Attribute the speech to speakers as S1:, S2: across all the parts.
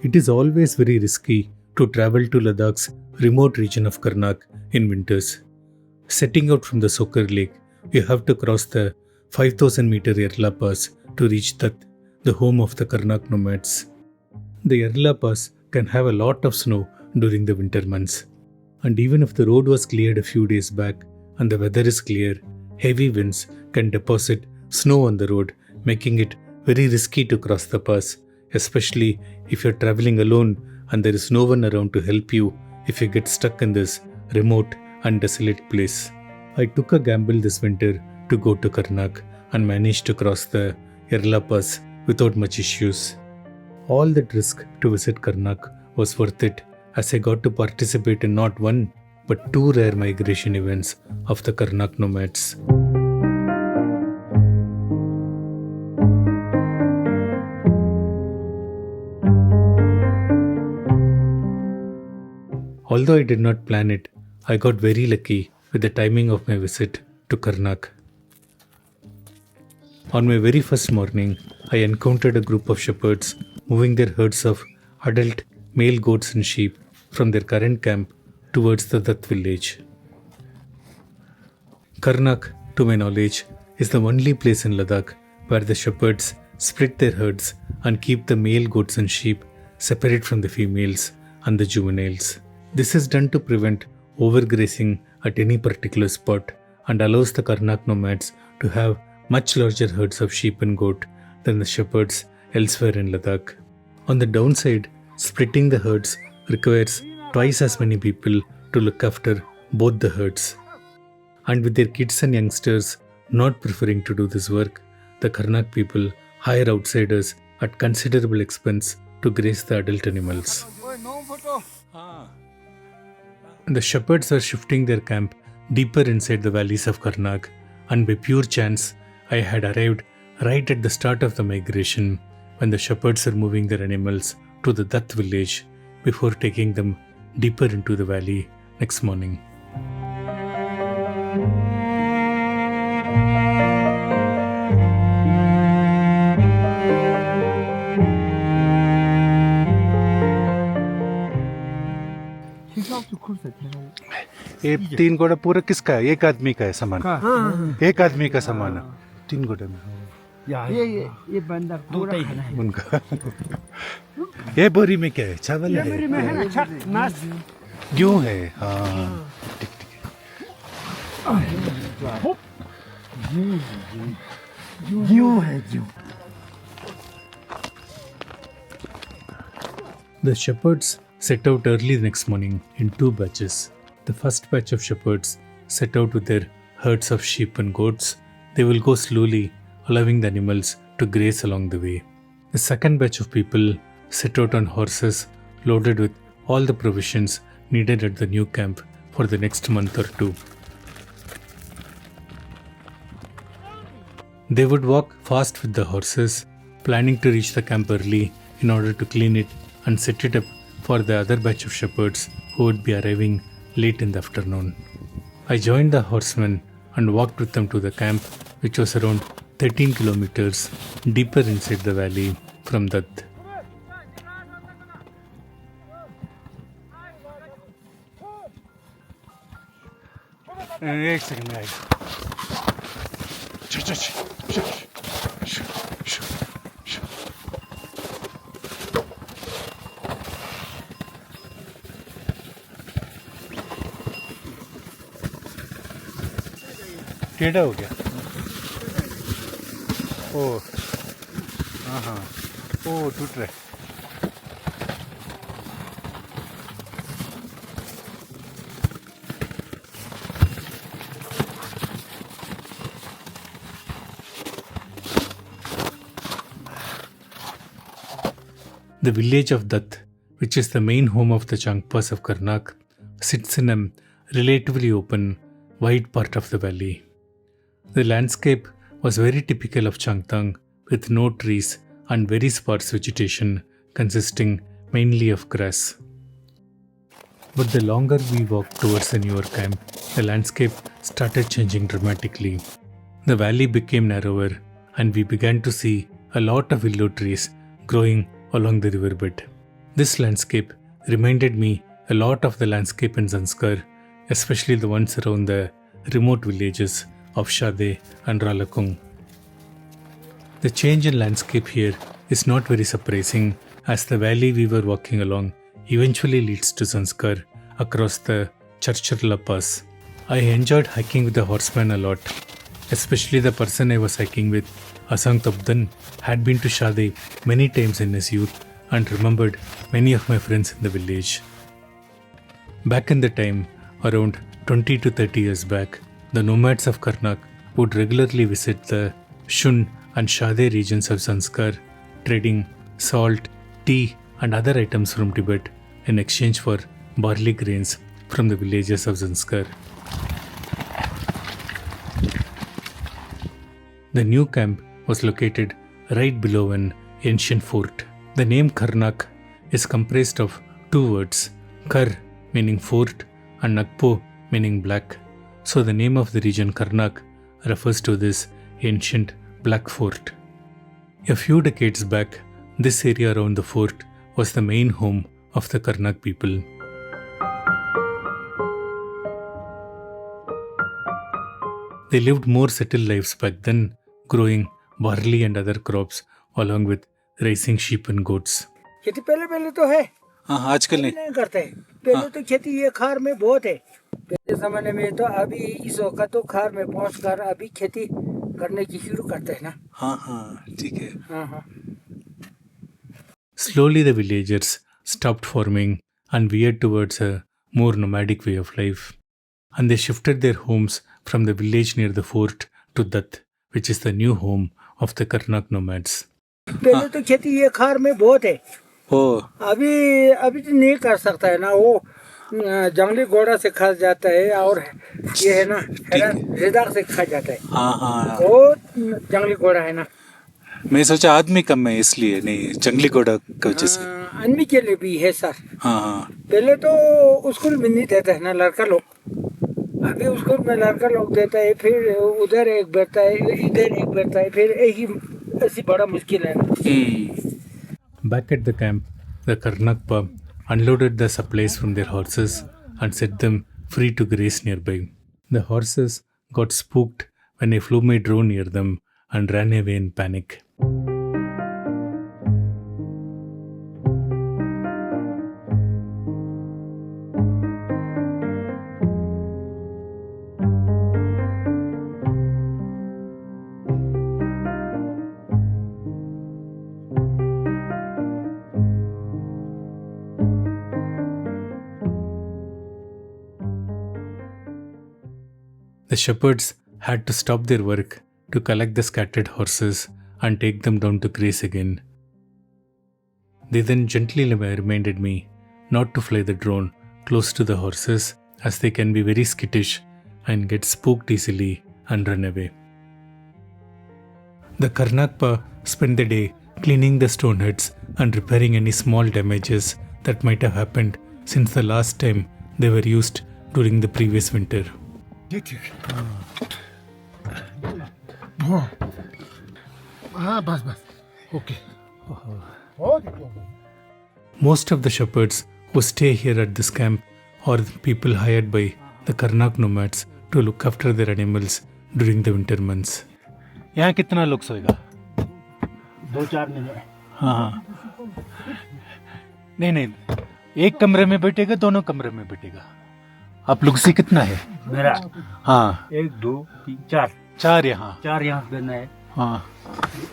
S1: It is always very risky to travel to Ladakh's remote region of Karnak in winters. Setting out from the Sokar Lake, we have to cross the 5000 meter Yerla Pass to reach Tat, the home of the Kharnak Nomads. The Yerla Pass can have a lot of snow during the winter months. And even if the road was cleared a few days back and the weather is clear, heavy winds can deposit snow on the road, making it very risky to cross the pass, especially if you're traveling alone and there is no one around to help you if you get stuck in this remote and desolate place. I took a gamble this winter to go to Karnak and managed to cross the Yerla Pass without much issues. All that risk to visit Karnak was worth it, as I got to participate in not one but two rare migration events of the Kharnak Nomads. Although I did not plan it, I got very lucky with the timing of my visit to Karnak. On my very first morning, I encountered a group of shepherds moving their herds of adult male goats and sheep from their current camp towards the Dutt village. Karnak, to my knowledge, is the only place in Ladakh where the shepherds split their herds and keep the male goats and sheep separate from the females and the juveniles. This is done to prevent overgrazing at any particular spot and allows the Karnak nomads to have much larger herds of sheep and goat than the shepherds elsewhere in Ladakh. On the downside, splitting the herds requires twice as many people to look after both the herds. And with their kids and youngsters not preferring to do this work, the Karnak people hire outsiders at considerable expense to graze the adult animals. The shepherds are shifting their camp deeper inside the valleys of Karnak, and by pure chance, I had arrived right at the start of the migration when the shepherds are moving their animals to the Dutt village before taking them deeper into the valley next morning.
S2: ये 3 घोड़ा पूरा किसका है? एक आदमी का है सामान? एक आदमी का सामान है 3 घोड़े में।
S3: ये बंदा पूरा खाना है
S2: उनका। ये बोरी में क्या है? चावल है?
S3: बोरी में है ना नाश
S2: गेहूं है। हाँ ठीक
S3: गेहूं है गेहूं।
S1: The shepherds set out early the next morning in two batches. The first batch of shepherds set out with their herds of sheep and goats. They will go slowly, allowing the animals to graze along the way. The second batch of people set out on horses loaded with all the provisions needed at the new camp for the next month or two. They would walk fast with the horses, planning to reach the camp early in order to clean it and set it up for the other batch of shepherds who would be arriving late in the afternoon. I joined the horsemen and walked with them to the camp, which was around 13 kilometers deeper inside the valley from Dutt.
S2: एक second में आएगा। टेढ़ा हो गया। ओ हाँ ओ टूट रहा है।
S1: The village of Dutt, which is the main home of the Changpas of Karnak, sits in a relatively open, wide part of the valley. The landscape was very typical of Changtang, with no trees and very sparse vegetation consisting mainly of grass. But the longer we walked towards the newer camp, the landscape started changing dramatically. The valley became narrower and we began to see a lot of willow trees growing along the riverbed. This landscape reminded me a lot of the landscape in Zanskar, especially the ones around the remote villages of Shade and Ralakung. The change in landscape here is not very surprising, as the valley we were walking along eventually leads to Zanskar across the Charcharla Pass. I enjoyed hiking with the horseman a lot, especially the person I was hiking with, Asang Tabdan, had been to Shade many times in his youth and remembered many of my friends in the village. Back in the time, around 20 to 30 years back, the nomads of Karnak would regularly visit the Shun and Shade regions of Zanskar, trading salt, tea and other items from Tibet in exchange for barley grains from the villages of Zanskar. The new camp was located right below an ancient fort. The name Kharnak is comprised of two words, Kar meaning fort and Nakpo meaning black. So the name of the region Karnak refers to this ancient black fort. A few decades back, this area around the fort was the main home of the Karnak people. They lived more settled lives back then, growing barley and other crops along with raising sheep and goats.
S3: खेती पहले पहले तो है
S1: हाँ आजकल
S3: नहीं करते हैं पहले तो खेती ये खार में बहुत है पहले जमाने में तो अभी इस वक्त तो खार में पहुंच कर अभी खेती करने की शुरू करते हैं ना
S1: हाँ हाँ ठीक है
S3: हाँ हाँ
S1: Slowly the villagers stopped farming and veered towards a more nomadic way of life. And they shifted their homes from the village near the fort to Dutt, which is the new home of the Kharnak Nomads.
S3: पहले तो खेती ये खार में बहुत है अभी अभी तो नहीं कर सकता है ना वो जंगली घोड़ा से खा जाता है और ये है ना लद्दाख से खा जाता है
S1: हाँ हाँ
S3: वो जंगली घोड़ा है ना
S1: मैं सोचा आदमी कम है इसलिए नहीं जंगली घोड़ा की वजह से
S3: आदमी के लिए भी है सर
S1: हाँ हाँ
S3: पहले तो स्कूल में नहीं देता है ना लड़का लोग अभी स्कूल में लड़का लोग देता है फिर उधर एक बैठता है इधर एक बैठता है फिर एक ही ऐसी बड़ा मुश्किल है
S1: Back at the camp, the Karnak pub unloaded the supplies from their horses and set them free to graze nearby. The horses got spooked when I flew my drone near them and ran away in panic. The shepherds had to stop their work to collect the scattered horses and take them down to graze again. They then gently reminded me not to fly the drone close to the horses as they can be very skittish and get spooked easily and run away. The Karnakpa spent the day cleaning the stone huts and repairing any small damages that might have happened since the last time they were used during the previous winter.
S2: Okay.
S1: Most of the shepherds who stay here at this camp are the people hired by the Kharnak Nomads to look after their animals during the winter months.
S2: यहाँ कितना लोग सोएगा
S3: 2-4 महीने
S2: हाँ नहीं एक कमरे में बैठेगा दोनों कमरे में बैठेगा आप लोग से कितना है
S3: मेरा
S2: हाँ
S3: 1 2 3 4
S2: 4 यहाँ
S3: 4 यहाँ देना है
S2: हाँ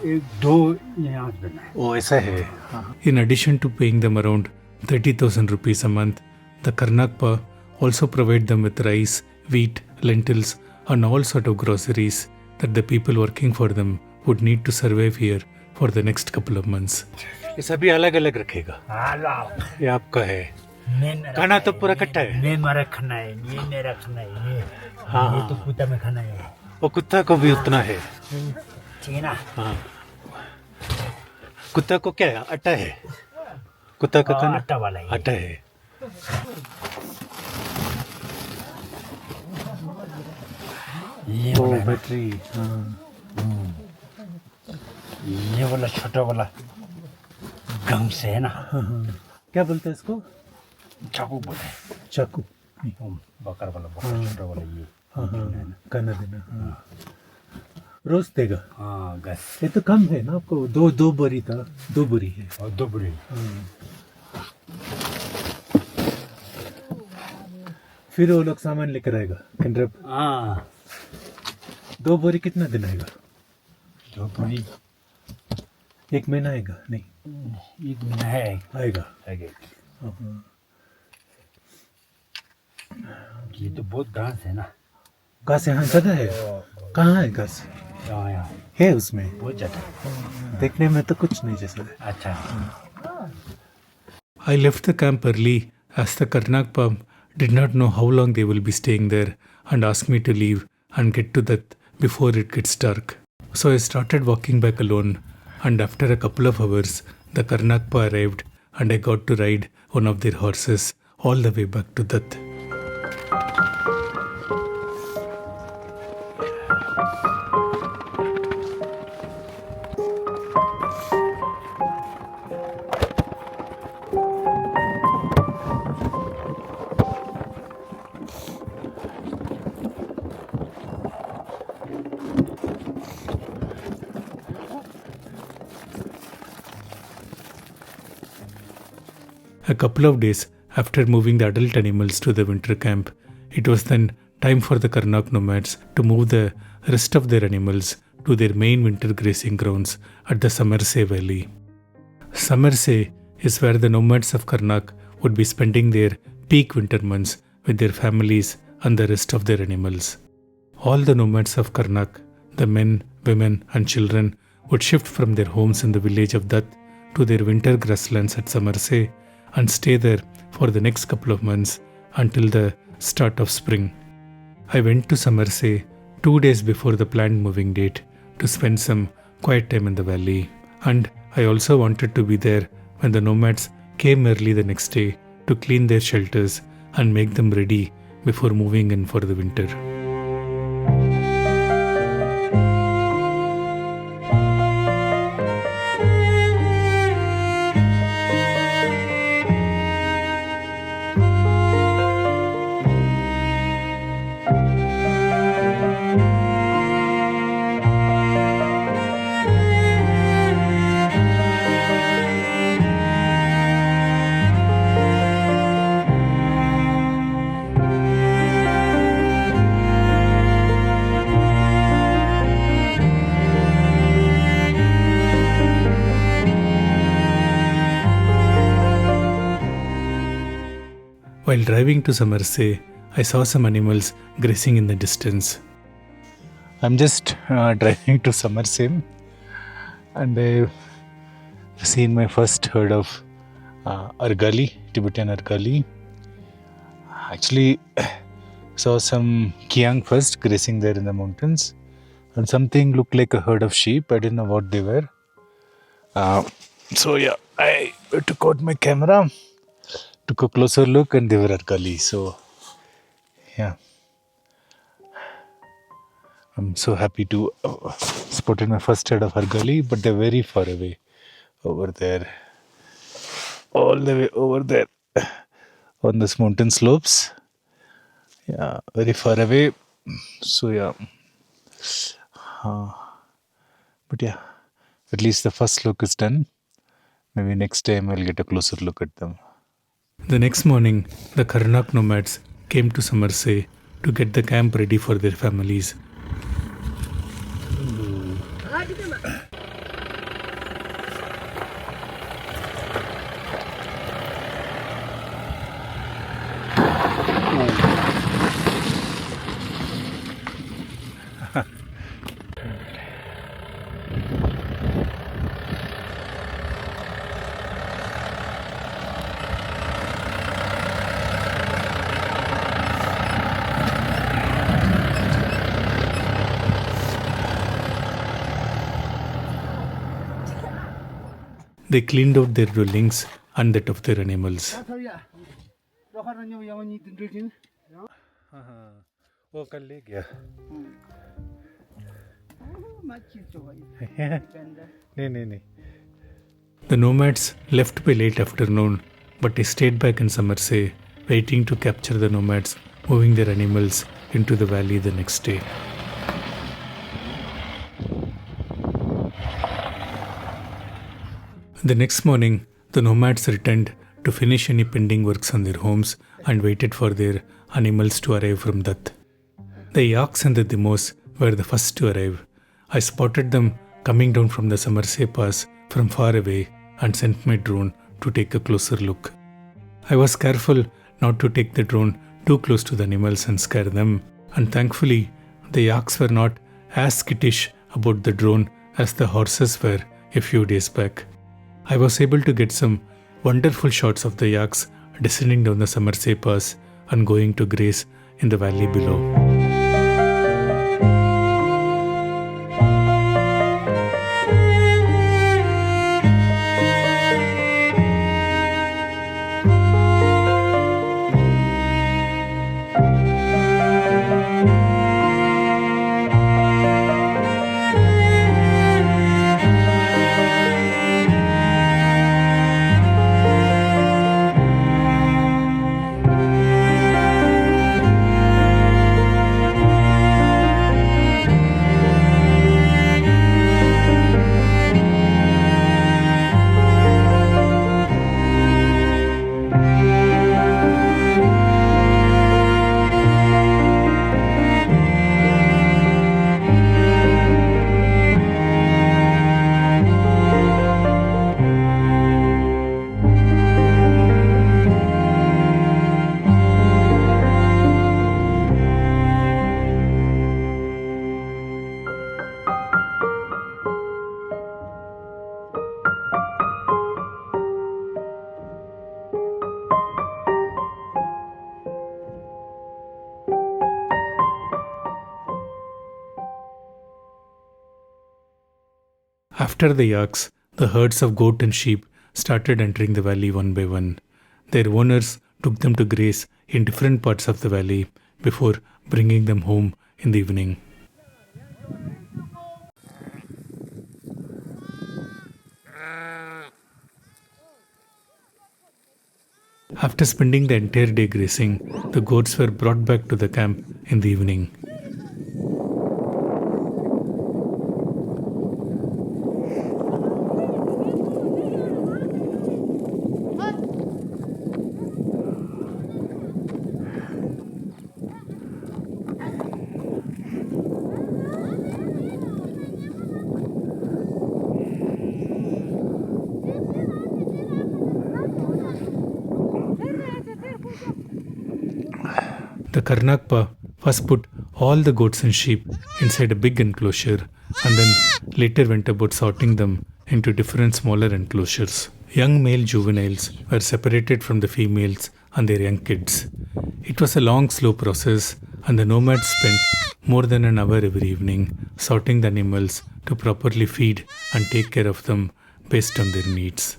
S3: 1 2 यहाँ देना है
S2: ओ ऐसा है हाँ.
S1: In addition to paying them around 30,000 rupees a month, the Karnakpa also provide them with rice, wheat, lentils and all sort of groceries that the people working for them would need to survive here for the next couple of months.
S2: ये सभी अलग अलग रखेगा ये आपका है खाना तो पूरा इकट्ठा है
S3: ये मेरा खाना है ये मेरा खाना है ये
S2: हाँ
S3: ये तो कुत्ता में खाना है
S2: वो कुत्ता को भी उतना है
S3: चीना
S2: हाँ कुत्ता को क्या है आटा है कुत्ता का खाना
S3: आटा वाला है
S2: आटा है
S3: ये
S2: ओ
S3: वाला
S2: बैटरी
S3: ये वाला छोटा वाला गम से है ना
S1: क्या बोलते हैं इसको?
S2: चाकू बोले
S1: चाकू।
S2: बकर वाला बकर छोटा वाला ये
S1: हाँ खाना देना। हाँ रोज देगा।
S2: हाँ गैस
S1: ये तो कम है ना आपको? दो बोरी था, 2 बोरी है।
S2: और 2 बुरी
S1: फिर वो लोग सामान लेकर आएगा कंड्रप।
S2: हाँ
S1: 2 बोरी कितना दिन आएगा?
S2: 2 बुरी
S1: 1 महीना आएगा? नहीं
S2: 1 महीना है
S1: आएगा।
S2: हाँ। ये तो बहुत घास है ना।
S1: घास यहाँ ज़्यादा है? कहाँ है घास?
S2: यहाँ
S1: है उसमें?
S2: बहुत ज़्यादा।
S1: देखने में तो कुछ नहीं जैसा है।
S2: अच्छा।
S1: I left the camp early as the Karnak pub did not know how long they will be staying there and asked me to leave and get to that before it gets dark. So I started walking back alone, and after a couple of hours, the Karnak pa arrived and I got to ride one of their horses all the way back to that. A couple of days after moving the adult animals to the winter camp, it was then time for the Kharnak Nomads to move the rest of their animals to their main winter grazing grounds at the Smartse valley. Smartse is where the nomads of Karnak would be spending their peak winter months with their families and the rest of their animals. All the nomads of Karnak, the men, women, and children, would shift from their homes in the village of Dutt to their winter grasslands at Smartse and stay there for the next couple of months until the start of spring. I went to Smartse 2 days before the planned moving date to spend some quiet time in the valley, and I also wanted to be there when the nomads came early the next day to clean their shelters and make them ready before moving in for the winter. While driving to Smartse, I saw some animals grazing in the distance. I'm just driving to Smartse, and I've seen my first herd of argali, Tibetan argali. Actually, saw some kiang first grazing there in the mountains, and something looked like a herd of sheep. I didn't know what they were. So yeah, I took out my camera, took a closer look, and they were argali. So yeah, I'm so happy to spotted my first herd of argali, but they're very far away over there, all the way over there on this mountain slopes. Yeah, very far away. So yeah, but yeah, at least the first look is done. Maybe next time I'll get a closer look at them. The next morning, the Kharnak Nomads came to Smartse to get the camp ready for their families. They cleaned out their dwellings and that of their animals. The nomads left by late afternoon but I stayed back in Smartse, waiting to capture the nomads moving their animals into the valley the next day. The next morning, the nomads returned to finish any pending works on their homes and waited for their animals to arrive from Dutt. The yaks and the dimos were the first to arrive. I spotted them coming down from the Smartse Pass from far away and sent my drone to take a closer look. I was careful not to take the drone too close to the animals and scare them, and thankfully the yaks were not as skittish about the drone as the horses were a few days back. I was able to get some wonderful shots of the yaks descending down the Smartse Pass and going to graze in the valley below. After the yaks, the herds of goat and sheep started entering the valley one by one. Their owners took them to graze in different parts of the valley before bringing them home in the evening. After spending the entire day grazing, the goats were brought back to the camp in the evening. The Karnak first put all the goats and sheep inside a big enclosure and then later went about sorting them into different smaller enclosures. Young male juveniles were separated from the females and their young kids. It was a long, slow process, and the nomads spent more than an hour every evening sorting the animals to properly feed and take care of them based on their needs.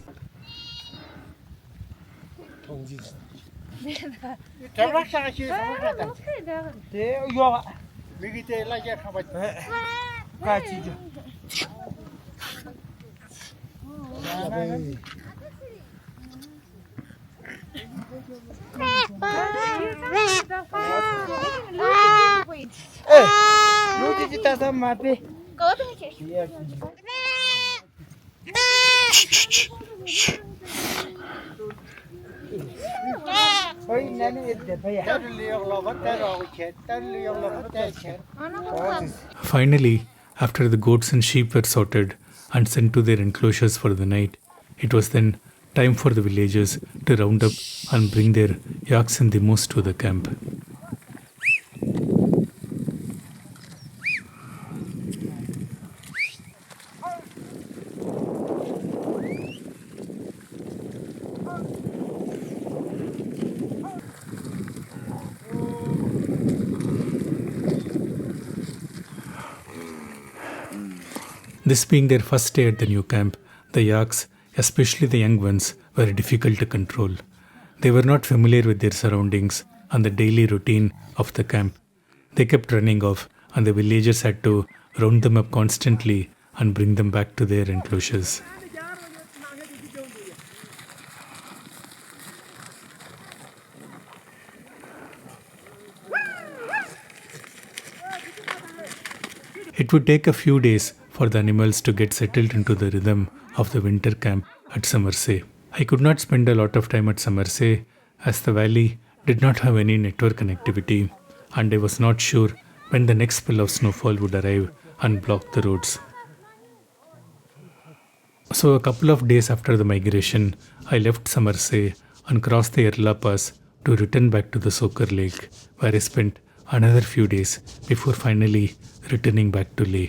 S1: Finally, after the goats and sheep were sorted and sent to their enclosures for the night, it was then time for the villagers to round up and bring their yaks and dimos to the camp. This being their first day at the new camp, the yaks, especially the young ones, were difficult to control. They were not familiar with their surroundings and the daily routine of the camp. They kept running off, and the villagers had to round them up constantly and bring them back to their enclosures. It would take a few days for the animals to get settled into the rhythm of the winter camp at Smartse. I could not spend a lot of time at Smartse as the valley did not have any network connectivity and I was not sure when the next spell of snowfall would arrive and block the roads. So a couple of days after the migration, I left Smartse and crossed the Erla Pass to return back to the Sokar Lake, where I spent another few days before finally returning back to Leh.